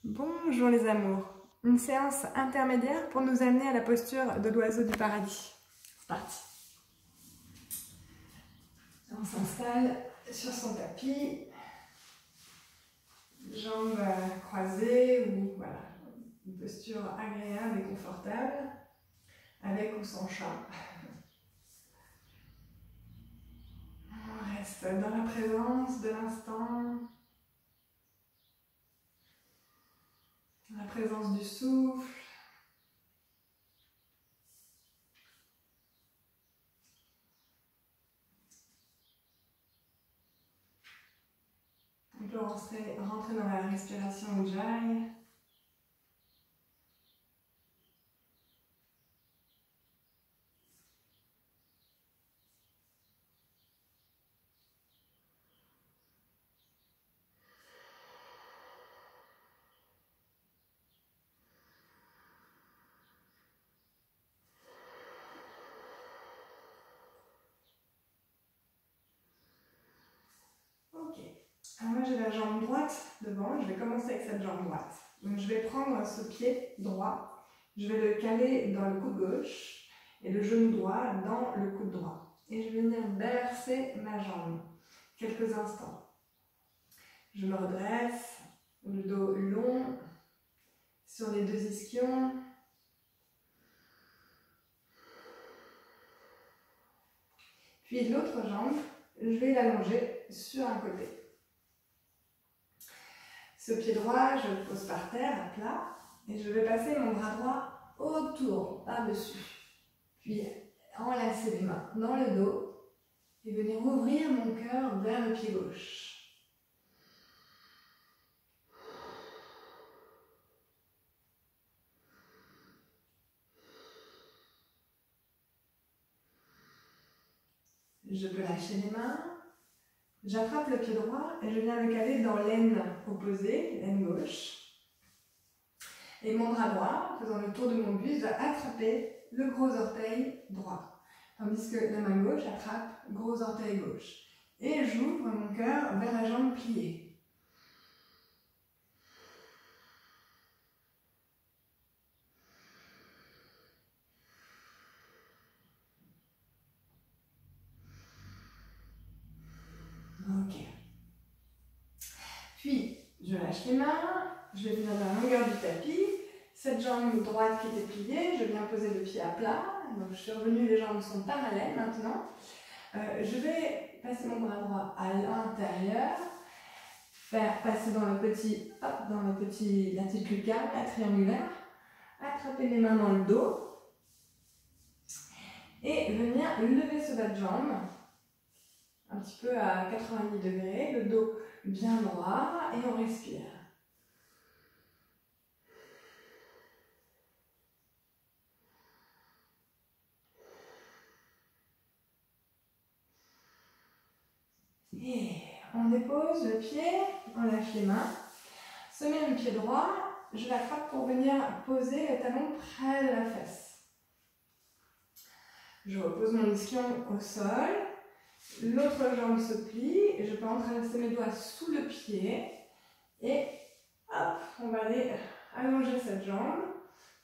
Bonjour les amours, une séance intermédiaire pour nous amener à la posture de l'oiseau du paradis. C'est parti. On s'installe sur son tapis, jambes croisées ou voilà, une posture agréable et confortable, avec ou sans chat. On reste dans la présence de l'instant, dans la présence du souffle. On peut rentrer dans la respiration Ujjayi. Ok. Alors moi j'ai la jambe droite devant, je vais commencer avec cette jambe droite. Donc je vais prendre ce pied droit, je vais le caler dans le coude gauche et le genou droit dans le coude droit. Et je vais venir bercer ma jambe quelques instants. Je me redresse, le dos long, sur les deux ischions. Puis l'autre jambe, je vais l'allonger sur un côté. Ce pied droit, je le pose par terre, à plat, et je vais passer mon bras droit autour, par-dessus. Puis enlacer les mains dans le dos et venir ouvrir mon cœur vers le pied gauche. Je peux lâcher les mains. J'attrape le pied droit et je viens le caler dans l'aine opposée, l'aine gauche. Et mon bras droit, faisant le tour de mon buste, va attraper le gros orteil droit. Tandis que la main gauche attrape le gros orteil gauche. Et j'ouvre mon cœur vers la jambe pliée. Ok. Puis, je lâche les mains, je vais venir dans la longueur du tapis. Cette jambe droite qui était pliée, je viens poser le pied à plat. Donc je suis revenue, les jambes sont parallèles maintenant. Je vais passer mon bras droit à l'intérieur, faire passer dans le petit, la petite lucarne, la triangulaire, attraper les mains dans le dos et venir lever ce bas de jambe un petit peu à 90 degrés, le dos bien droit et on respire. Et on dépose le pied, on lâche les mains, se met le pied droit, je l'attrape pour venir poser le talon près de la fesse. Je repose mon ischion au sol, l'autre jambe se plie, et je peux entrelacer mes doigts sous le pied et hop, on va aller allonger cette jambe,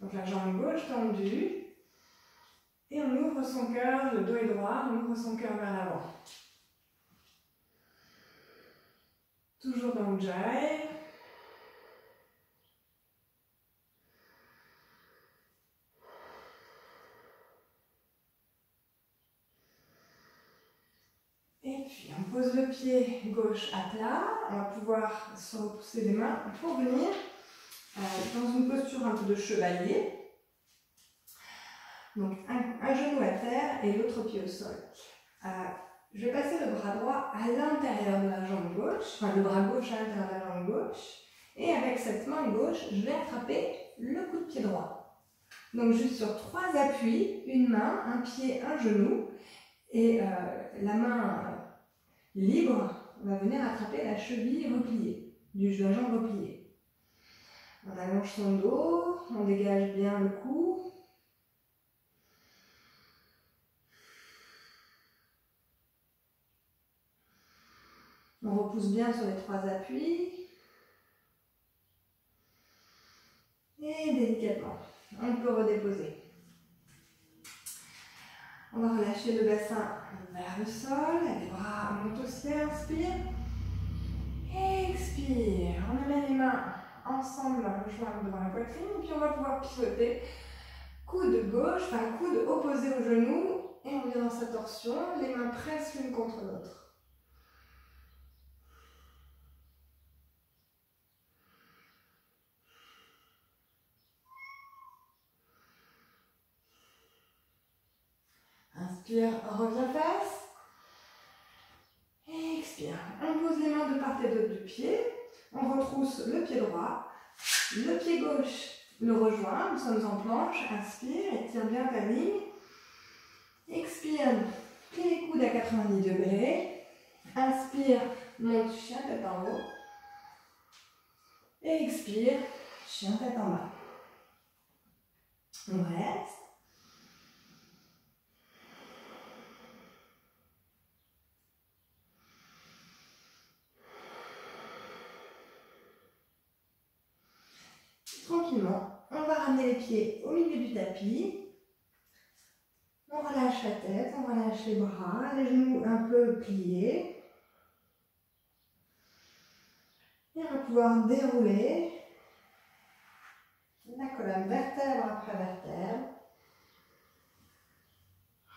donc la jambe gauche tendue, et on ouvre son cœur, le dos est droit, on ouvre son cœur vers l'avant. Toujours dans Ujjayi. Et puis on pose le pied gauche à plat, on va pouvoir se repousser les mains pour venir dans une posture un peu de chevalier. Donc un genou à terre et l'autre pied au sol. Je vais passer le bras droit à l'intérieur de la jambe gauche, enfin le bras gauche à l'intérieur de la jambe gauche, et avec cette main gauche, je vais attraper le coup de pied droit. Donc juste sur 3 appuis, une main, un pied, un genou, et la main libre va venir attraper la cheville repliée, de la jambe repliée. On allonge son dos, on dégage bien le cou. On repousse bien sur les 3 appuis. Et délicatement, on peut redéposer. On va relâcher le bassin vers le sol, les bras montent au ciel, inspire. Expire, on amène les mains ensemble, jointes devant la poitrine, et puis on va pouvoir pivoter. Coude gauche, enfin coude opposé au genou, et on vient dans sa torsion, les mains pressent l'une contre l'autre. Inspire, reviens face. Expire. On pose les mains de part et d'autre du pied. On retrousse le pied droit. Le pied gauche le rejoint. Nous sommes en planche. Inspire, étire bien ta ligne. Expire, plie les coudes à 90 degrés. Inspire, monte chien tête en haut. Et expire, chien tête en bas. On reste. Tranquillement, on va ramener les pieds au milieu du tapis. On relâche la tête, on relâche les bras, les genoux un peu pliés. Et on va pouvoir dérouler la colonne vertèbre après vertèbre.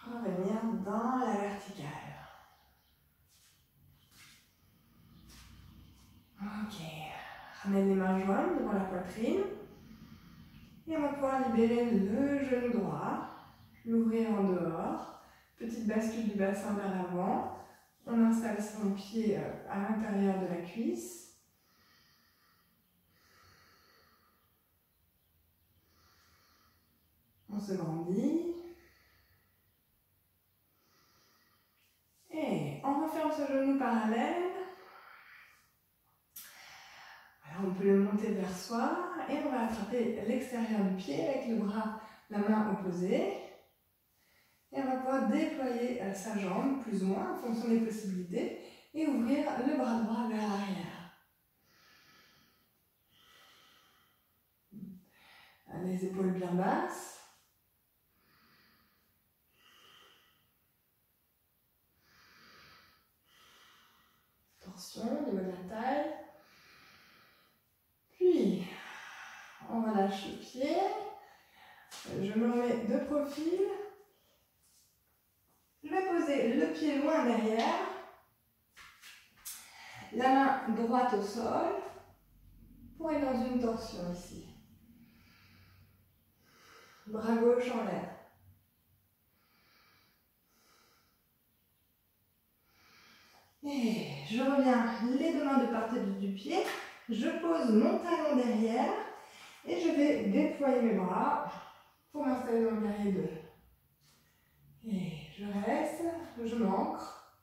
Revenir dans la verticale. Ok. Ramène les mains jointes devant la poitrine. Et on va pouvoir libérer le genou droit. L'ouvrir en dehors. Petite bascule du bassin vers l'avant. On installe son pied à l'intérieur de la cuisse. On se grandit. Et on referme ce genou parallèle. Alors on peut le monter vers soi et on va attraper l'extérieur du pied avec le bras, la main opposée. Et on va pouvoir déployer sa jambe plus ou moins en fonction des possibilités et ouvrir le bras droit vers l'arrière. Les épaules bien basses. Torsion au niveau de la taille. Puis, on relâche le pied. Je me remets de profil. Je vais poser le pied loin derrière. La main droite au sol. Pour être dans une torsion ici. Bras gauche en l'air. Et je reviens les deux mains de part et d'autre du pied. Je pose mon talon derrière et je vais déployer mes bras pour m'installer dans le guerrier 2. Et je reste, je m'ancre.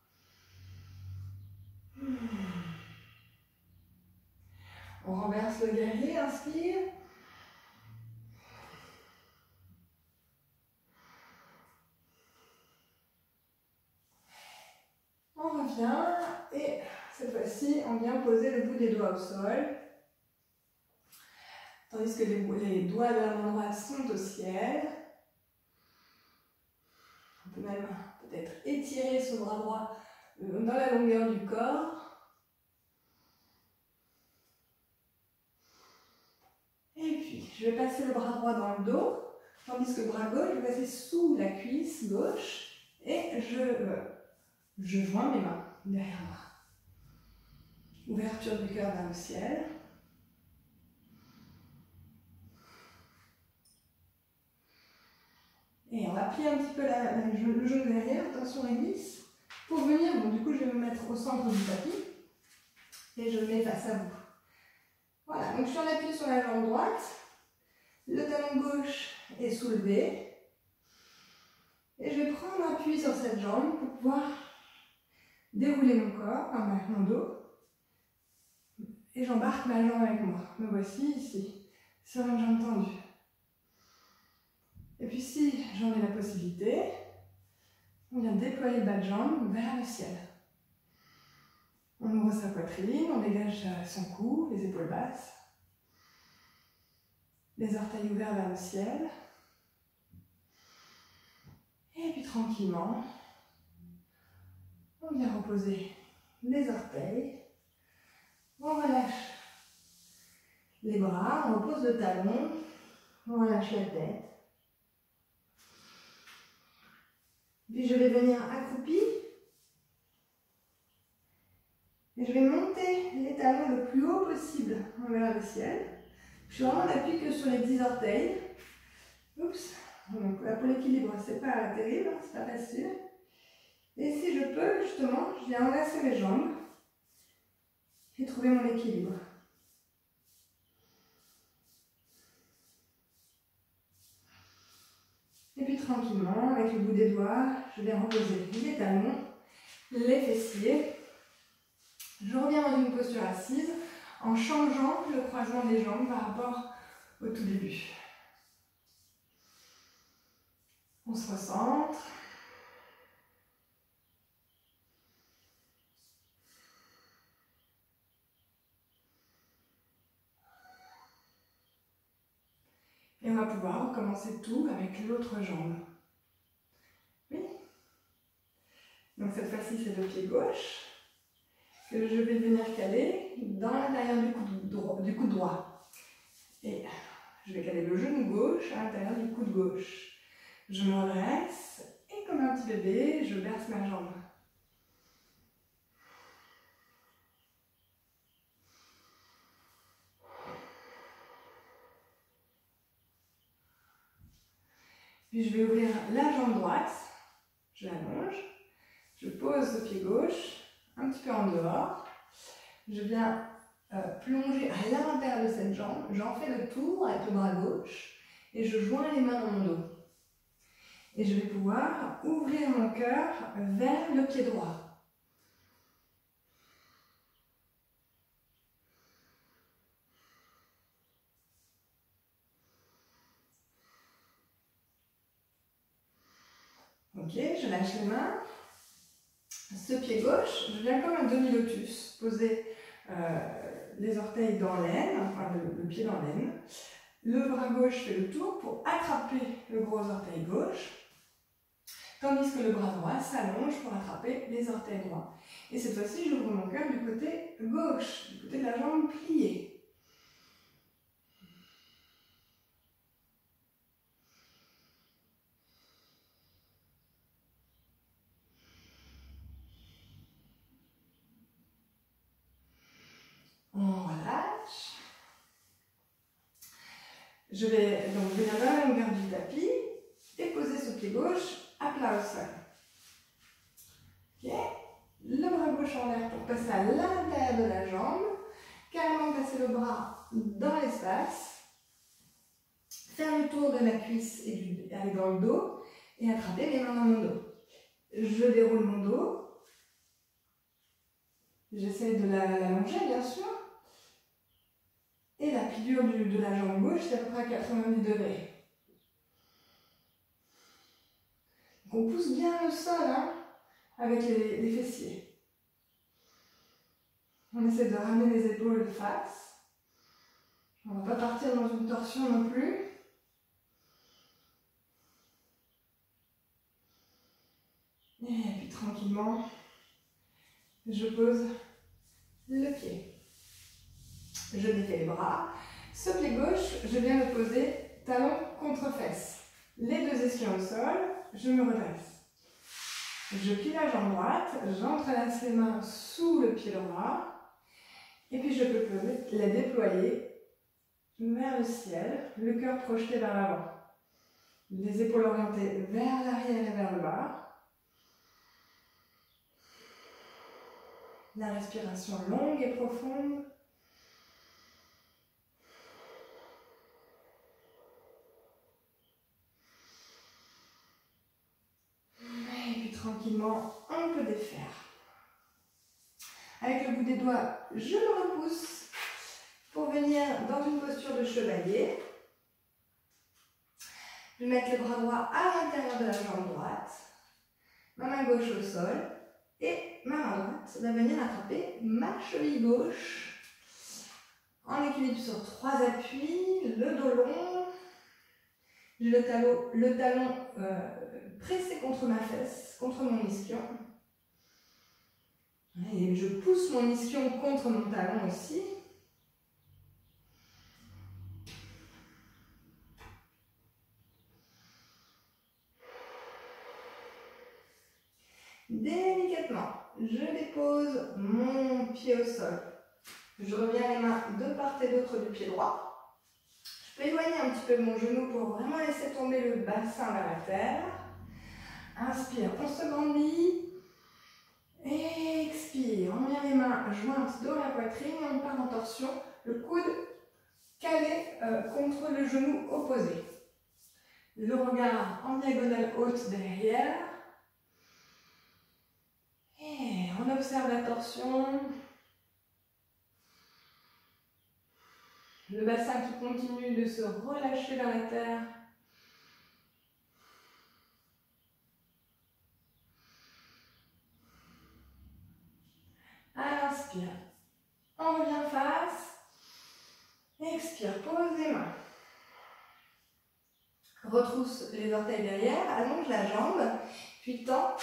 On renverse le guerrier, inspire. On revient et cette fois-ci, on vient poser le bout des doigts au sol. Tandis que les doigts de la main droite sont au ciel. On peut même peut-être étirer son bras droit dans la longueur du corps. Et puis, je vais passer le bras droit dans le dos, tandis que le bras gauche, je vais passer sous la cuisse gauche et je joins mes mains derrière moi. Ouverture du cœur vers le ciel. Et on va plier un petit peu le genou derrière, attention la glisse, pour venir, bon du coup je vais me mettre au centre du tapis et je me mets face à vous. Voilà, donc je suis en appui sur la jambe droite, le talon gauche est soulevé et je vais prendre appui sur cette jambe pour pouvoir dérouler mon corps, avec mon dos et j'embarque ma jambe avec moi. Me voici ici, sur une jambe tendue. Et puis si j'en ai la possibilité, on vient déployer le bas de jambe vers le ciel. On ouvre sa poitrine, on dégage son cou, les épaules basses. Les orteils ouverts vers le ciel. Et puis tranquillement, on vient reposer les orteils. On relâche les bras, on repose le talon, on relâche la tête. Puis je vais venir accroupi. Et je vais monter les talons le plus haut possible vers le ciel. Je suis vraiment en appui que sur les 10 orteils. Oups. Donc là, pour l'équilibre, c'est pas terrible, c'est pas facile. Et si je peux, justement, je viens enlacer mes jambes et trouver mon équilibre. Et puis tranquillement, avec le bout des doigts, je vais reposer les talons, les fessiers. Je reviens dans une posture assise en changeant le croisement des jambes par rapport au tout début. On se recentre. Et on va pouvoir recommencer tout avec l'autre jambe. Oui. Donc cette fois-ci, c'est le pied gauche que je vais venir caler dans l'intérieur du coude droit. Et je vais caler le genou gauche à l'intérieur du coude gauche. Je me redresse et comme un petit bébé, je berce ma jambe. Puis je vais ouvrir la jambe droite, je l'allonge, je pose le pied gauche un petit peu en dehors, je viens plonger à l'intérieur de cette jambe, j'en fais le tour avec le bras gauche et je joins les mains dans mon dos. Et je vais pouvoir ouvrir mon cœur vers le pied droit. Ok, je lâche les mains. Ce pied gauche, je viens comme un demi-lotus, poser les orteils dans l'aine, enfin le pied dans l'aine. Le bras gauche fait le tour pour attraper le gros orteil gauche, tandis que le bras droit s'allonge pour attraper les orteils droits. Et cette fois-ci, j'ouvre mon cœur du côté gauche, du côté de la jambe pliée. On relâche. Je vais donc venir dans la longueur du tapis et poser ce pied gauche à plat au sol. Okay. Le bras gauche en l'air pour passer à l'intérieur de la jambe. Carrément passer le bras dans l'espace. Faire le tour de la cuisse et aller dans le dos et attraper mes mains dans mon dos. Je déroule mon dos. J'essaie de l'allonger bien sûr. Et la pliure de la jambe gauche, c'est à peu près à 90 degrés. Donc on pousse bien le sol hein, avec les fessiers. On essaie de ramener les épaules face. On ne va pas partir dans une torsion non plus. Et puis tranquillement, je pose le pied. Je défais les bras. Ce pied gauche, je viens le poser talon contre fesse. Les deux ischions au sol, je me redresse. Je plie la jambe droite, j'entrelace les mains sous le pied droit. Et puis je peux la déployer vers le ciel, le cœur projeté vers l'avant. Les épaules orientées vers l'arrière et vers le bas. La respiration longue et profonde. Et puis tranquillement, on peut défaire. Avec le bout des doigts, je me repousse pour venir dans une posture de chevalier. Je vais mettre les bras droits à l'intérieur de la jambe droite, ma main gauche au sol et ma main droite va venir attraper ma cheville gauche En équilibre sur 3 appuis, le dos long. J'ai le talon pressé contre ma fesse, contre mon ischion. Et je pousse mon ischion contre mon talon aussi. Délicatement, je dépose mon pied au sol. Je reviens les mains de part et d'autre du pied droit. Je peux éloigner un petit peu mon genou pour vraiment laisser tomber le bassin vers la terre. Inspire, on se grandit. Expire, on met les mains jointes dans la poitrine et on part en torsion. Le coude calé contre le genou opposé. Le regard en diagonale haute derrière. Et on observe la torsion. Le bassin qui continue de se relâcher vers la terre. Inspire. On revient face. Expire, pose les mains. Retrousse les orteils derrière, allonge la jambe, puis tends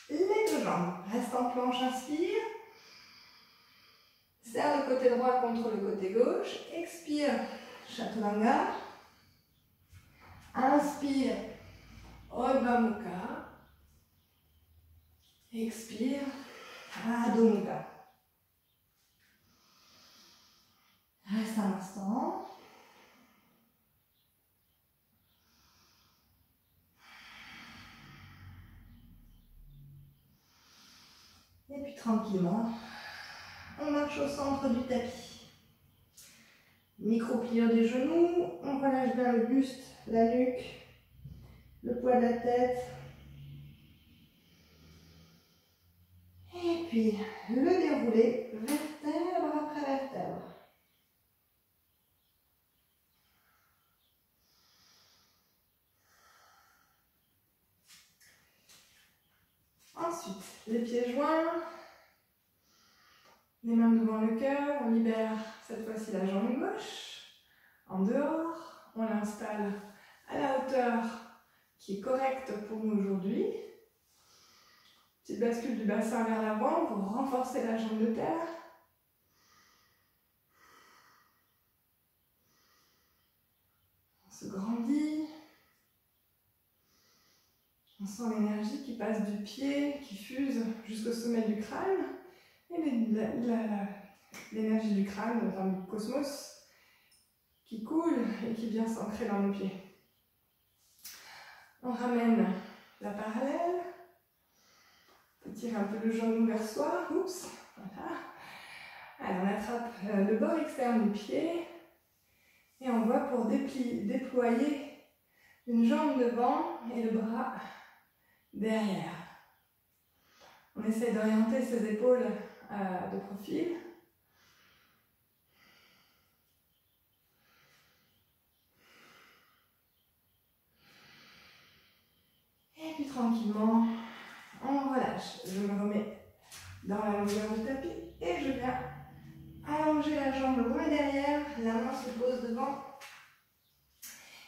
les deux jambes. Reste en planche, inspire. Serre le côté droit contre le côté gauche. Expire, Chaturanga. Inspire, Urdhva Mukha. Expire, Adho Mukha. Reste un instant. Et puis tranquillement, on marche au centre du tapis. Micro-pliure des genoux, on relâche bien le buste, la nuque, le poids de la tête. Et puis le déroulé, vertèbre après vertèbre. Ensuite, les pieds joints, les mains devant le cœur, on libère cette fois-ci la jambe gauche. En dehors, on l'installe à la hauteur qui est correcte pour nous aujourd'hui. Petite bascule du bassin vers l'avant pour renforcer la jambe de terre. On se grandit. On sent l'énergie qui passe du pied, qui fuse jusqu'au sommet du crâne. Et l'énergie du crâne, enfin du cosmos, qui coule et qui vient s'ancrer dans nos pieds. On ramène la parallèle. On tire un peu le genou vers soi. Oups, voilà. Alors on attrape le bord externe du pied. Et on voit pour déployer une jambe devant et le bras derrière. On essaie d'orienter ses épaules de profil. Et puis tranquillement, on relâche. Je me remets dans la longueur du tapis et je viens allonger la jambe loin derrière. La main se pose devant.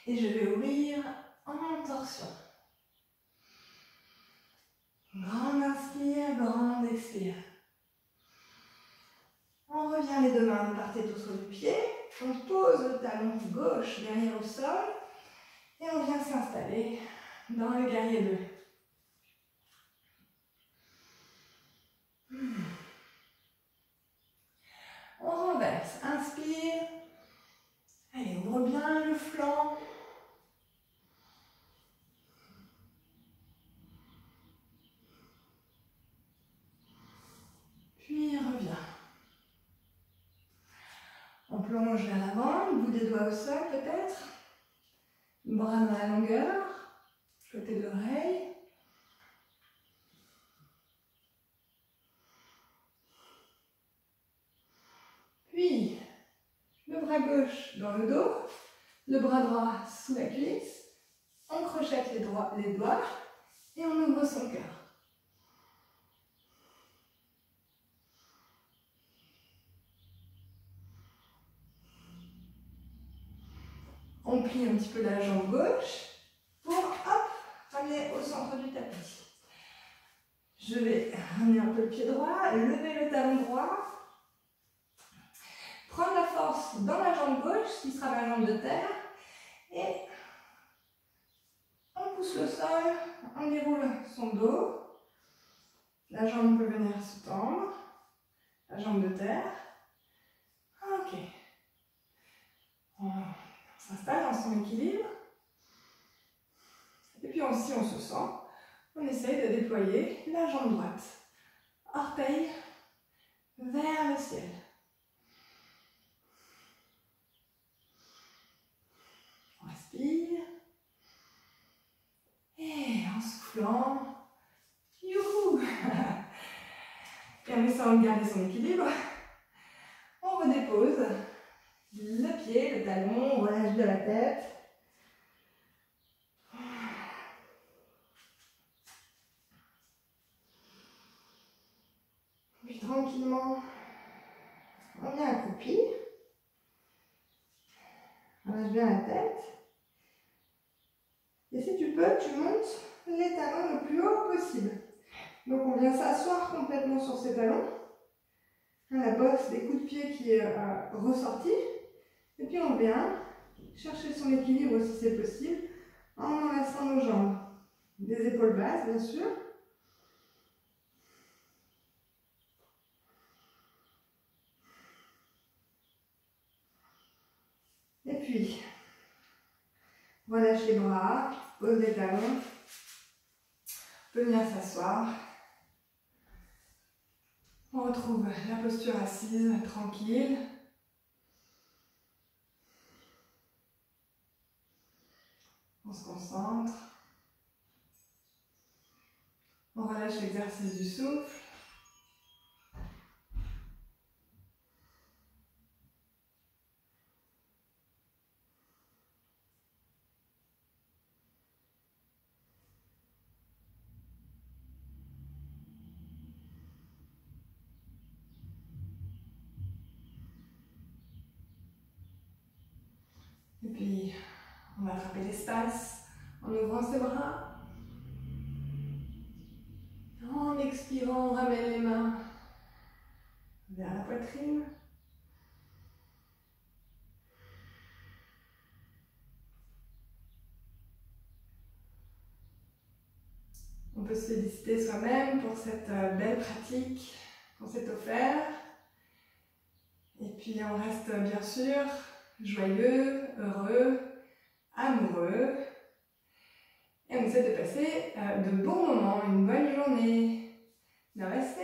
Et je vais ouvrir en torsion. Grande inspire, grande expire. On revient les deux mains de part et d'autre du pied. On pose le talon gauche derrière au sol. Et on vient s'installer dans le guerrier 2. On renverse. Inspire. Allez, ouvre bien le flanc. Puis reviens. On plonge vers l'avant, le bout des doigts au sol peut-être. Bras dans la longueur, côté de l'oreille. Puis, le bras gauche dans le dos, le bras droit sous la cuisse. On crochette les doigts et on ouvre son cœur. On plie un petit peu la jambe gauche pour, hop, ramener au centre du tapis. Je vais ramener un peu le pied droit, lever le talon droit. Prendre la force dans la jambe gauche, qui sera la jambe de terre. Et on pousse le sol, on déroule son dos. La jambe peut venir se tendre. La jambe de terre. Ok. On s'installe dans son équilibre. Et puis si on se sent, on essaye de déployer la jambe droite. Orteil vers le ciel. On respire. Et en soufflant, youhou! Et en essayant de garder son équilibre, on redépose le pied, le talon, on relâche de la tête. Puis tranquillement, on vient accroupi. On relâche bien la tête. Et si tu peux, tu montes les talons le plus haut possible. Donc on vient s'asseoir complètement sur ses talons. La bosse des coups de pied qui est ressortie. Et puis on vient chercher son équilibre si c'est possible en enlaçant nos jambes. Des épaules basses bien sûr. Et puis, relâche les bras, pose les talons. On peut venir s'asseoir. On retrouve la posture assise, tranquille. On se concentre. On relâche l'exercice du souffle. Et puis, on va attraper l'espace en ouvrant ses bras. En expirant, on ramène les mains vers la poitrine. On peut se féliciter soi-même pour cette belle pratique qu'on s'est offert. Et puis on reste bien sûr joyeux, heureux, amoureux. Et on essaie de passer de bons moments, une bonne journée. Namaste.